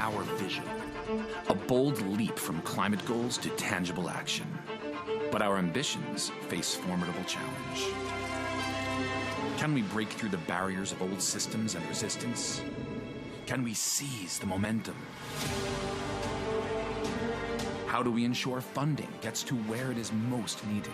our vision. A bold leap from climate goals to tangible action. But our ambitions face formidable challenge. Can we break through the barriers of old systems and resistance? Can we seize the momentum? How do we ensure funding gets to where it is most needed?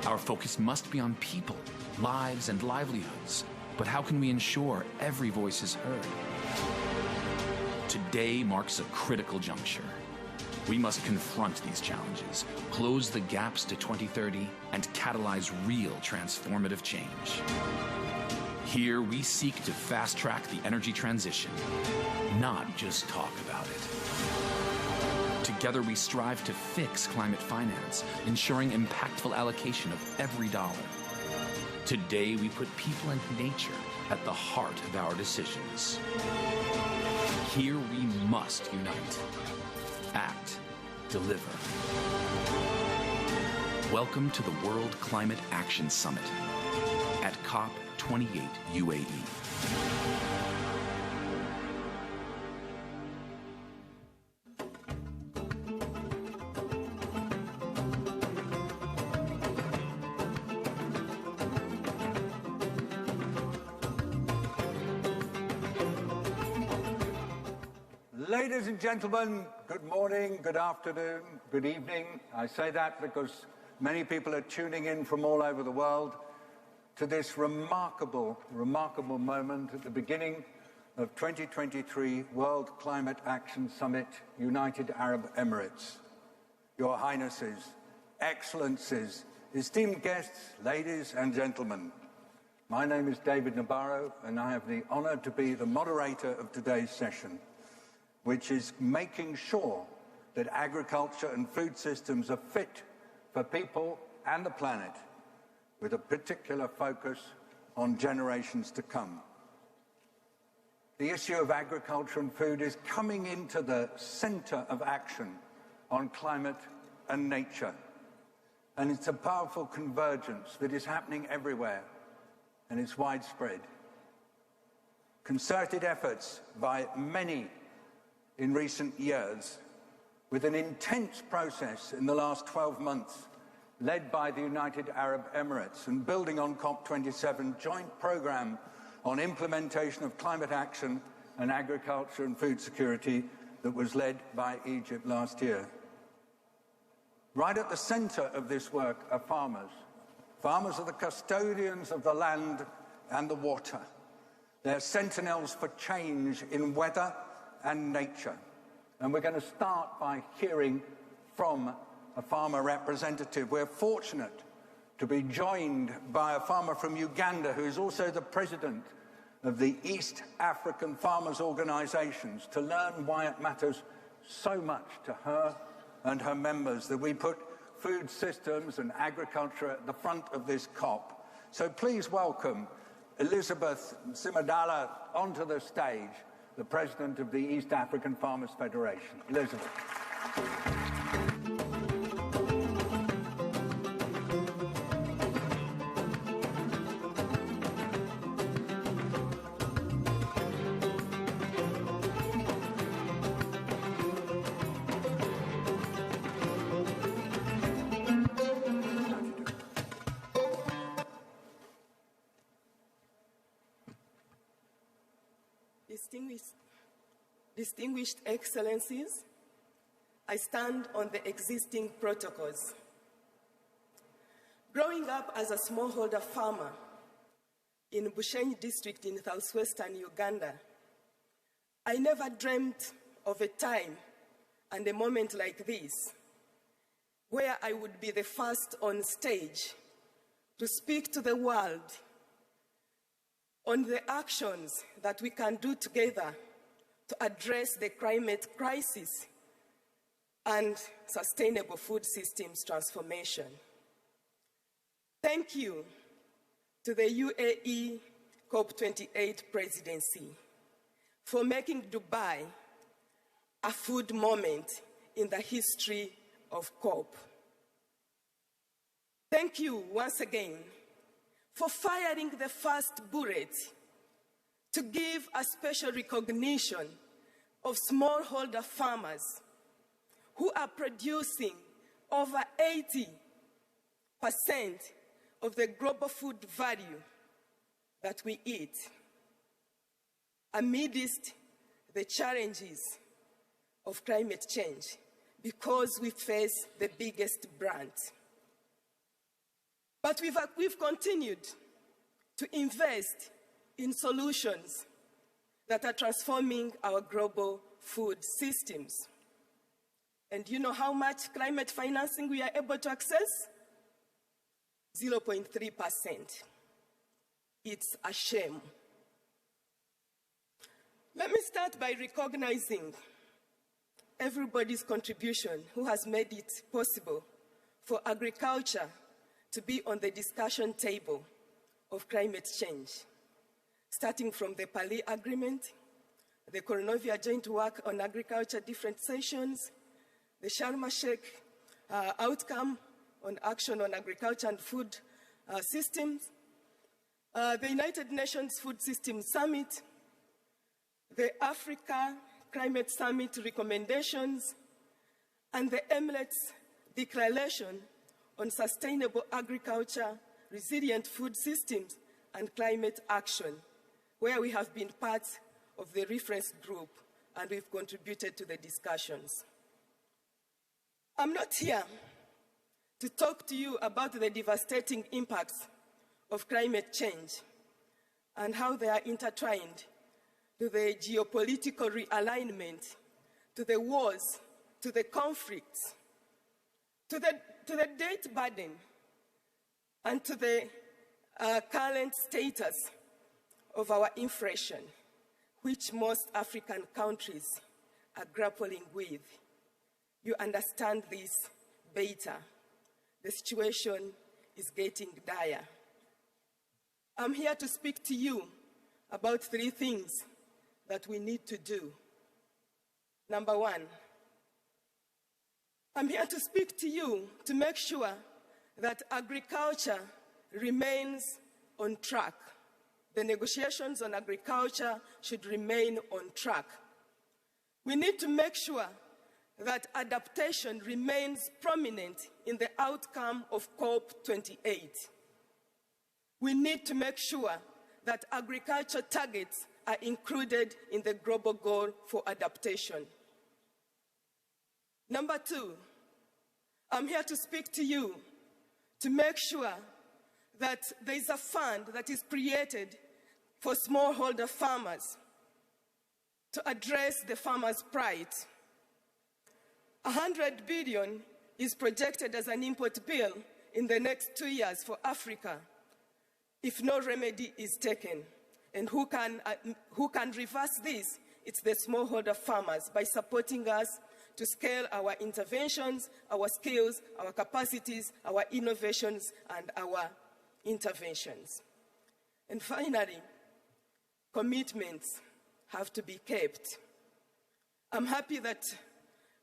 Our focus must be on people, lives, and livelihoods. But how can we ensure every voice is heard? Today marks a critical juncture. We must confront these challenges, close the gaps to 2030, and catalyze real transformative change. Here, we seek to fast-track the energy transition, not just talk about it. Together, we strive to fix climate finance, ensuring impactful allocation of every dollar. Today, we put people and nature at the heart of our decisions. Here, we must unite. Act, deliver. Welcome to the World Climate Action Summit at COP28UAE. Ladies and gentlemen, good morning, good afternoon, good evening. I say that because many people are tuning in from all over the world to this remarkable moment at the beginning of 2023 World Climate Action Summit, United Arab Emirates. Your Highnesses, Excellencies, esteemed guests, ladies and gentlemen, my name is David Nabarro and I have the honor to be the moderator of today's session, which is making sure that agriculture and food systems are fit for people and the planet, with a particular focus on generations to come. The issue of agriculture and food is coming into the center of action on climate and nature. And it's a powerful convergence that is happening everywhere, and it's widespread. Concerted efforts by many in recent years, with an intense process in the last 12 months, led by the United Arab Emirates and building on COP27 joint programme on implementation of climate action and agriculture and food security that was led by Egypt last year. Right at the centre of this work are farmers. Farmers are the custodians of the land and the water. They're sentinels for change in weather and nature. And we're going to start by hearing from a farmer representative. We're fortunate to be joined by a farmer from Uganda who is also the president of the East African Farmers Organizations, to learn why it matters so much to her and her members that we put food systems and agriculture at the front of this COP. So please welcome Elizabeth Nsimadala onto the stage, the president of the East African Farmers Federation. Elizabeth. Distinguished Excellencies, I stand on the existing protocols. Growing up as a smallholder farmer in Bushenyi district in southwestern Uganda, I never dreamt of a time and a moment like this, where I would be the first on stage to speak to the world on the actions that we can do together to address the climate crisis and sustainable food systems transformation. Thank you to the UAE COP28 presidency for making Dubai a food moment in the history of COP. Thank you once again for firing the first bullet to give a special recognition of smallholder farmers who are producing over 80% of the global food value that we eat, amidst the challenges of climate change, because we face the biggest brunt. But we've continued to invest in solutions that are transforming our global food systems. And you know how much climate financing we are able to access? 0.3%. It's a shame. Let me start by recognizing everybody's contribution who has made it possible for agriculture to be on the discussion table of climate change, starting from the Paris Agreement, the Coronovia Joint Work on Agriculture Different Sessions, the Sharm el-Sheikh Outcome on Action on Agriculture and Food Systems, the United Nations Food Systems Summit, the Africa Climate Summit recommendations, and the Emirates Declaration on Sustainable Agriculture, Resilient Food Systems, and Climate Action, where we have been part of the reference group and we've contributed to the discussions. I'm not here to talk to you about the devastating impacts of climate change and how they are intertwined to the geopolitical realignment, to the wars, to the conflicts, to the debt burden, and to the current status of our inflation, which most African countries are grappling with. You understand this better. The situation is getting dire. I'm here to speak to you about 3 things that we need to do. Number 1, I'm here to speak to you to make sure that agriculture remains on track. The negotiations on agriculture should remain on track. We need to make sure that adaptation remains prominent in the outcome of COP28. We need to make sure that agriculture targets are included in the global goal for adaptation. Number 2, I'm here to speak to you to make sure that there is a fund that is created for smallholder farmers to address the farmers' plight. 100 billion is projected as an import bill in the next 2 years for Africa if no remedy is taken. And who can reverse this? It's the smallholder farmers, by supporting us to scale our interventions, our skills, our capacities, our innovations, and our interventions. And finally, commitments have to be kept. I'm happy that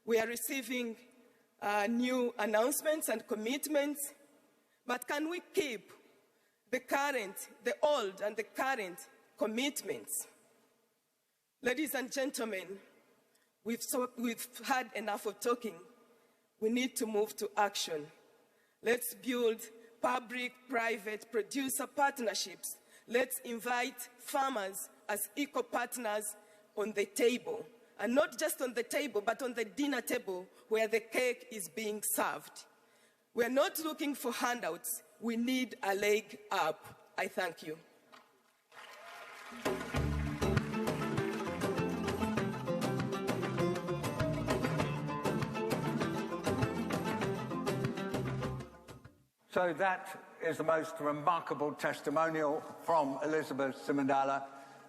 we are receiving new announcements and commitments, but can we keep the old and the current commitments? Ladies and gentlemen, we've had enough of talking. We need to move to action. Let's build public-private producer partnerships. Let's invite farmers as equal partners on the table. And not just on the table, but on the dinner table where the cake is being served. We're not looking for handouts. We need a leg up. I thank you. So that is the most remarkable testimonial from Elizabeth Nsimadala.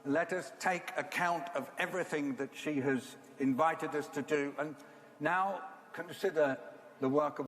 Let us take account of everything that she has invited us to do and now consider the work of